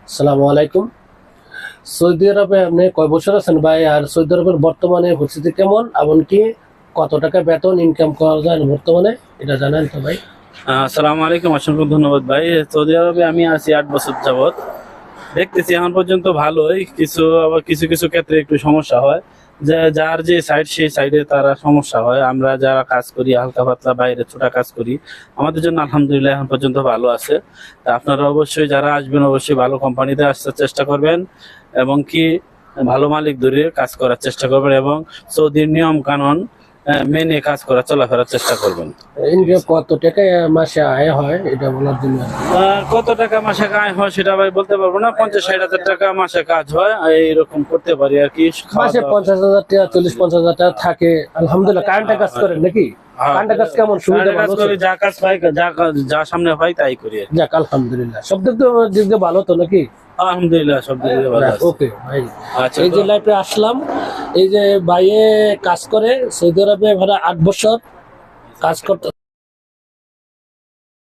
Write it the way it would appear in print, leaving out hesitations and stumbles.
আসসালামু আলাইকুম। সৌদি আরবে আপনি কয় বছর আছেন ভাই? আর সৌদি আরবের বর্তমানে পরিস্থিতি কেমন? এমনকি কত টাকা বেতন ইনকাম করা যায় বর্তমানে? এটা জানেন তো ভাই? আসসালামু আলাইকুম, অসংখ্য ধন্যবাদ ভাই। সৌদি আরবে আমি আছি 8 বছর যাবত। দেখতেছি এখন পর্যন্ত ভালোই, আবার কিছু কিছু ক্ষেত্রে একটু সমস্যা হয়। যে যার যে সাইড, সেই সাইডে তারা সমস্যা হয়। আমরা যারা কাজ করি হালকা পাতলা বাইরে ছোটা কাজ করি, আমাদের জন্য আলহামদুলিল্লাহ এখন পর্যন্ত ভালো আছে। তা আপনারা অবশ্যই যারা আসবেন অবশ্যই ভালো কোম্পানিতে আসার চেষ্টা করবেন, এবং কি ভালো মালিক ধরে কাজ করার চেষ্টা করবেন, এবং সৌদির নিয়ম কানুন মেনে কাজ করার চলাফেরার চেষ্টা করবেন। ইনকাম কত টাকা মাসে আয় হয় এটা বলার জন্য আর কি। কত টাকা মাসে আয় হয় সেটা ভাই বলতে পারবো না। 50-60 হাজার টাকা মাসে কাজ হয়, এইরকম করতে পারি আর কি। মাসে 50,000 টাকা, 40-50,000 টাকা থাকে। আলহামদুলিল্লাহ। কারেন্টের কাজ করেন নাকি? কারেন্টের কাজ কেমন? সুবিধা কাজ ভালো? করি, যা কাজ পাই, যা সামনে পাই তাই করি আর কি। যাক আলহামদুলিল্লাহ। সব দিক দিয়ে ভালো তো নাকি? আলহামদুলিল্লাহ, সব দিক দিয়ে ভালো আছে। ওকে ভাই। আচ্ছা, এই যে লাইফে আসলাম, এই যে বাইরে কাজ করে সৌদি আরবে ভাড়া 8 বছর কাজ করতে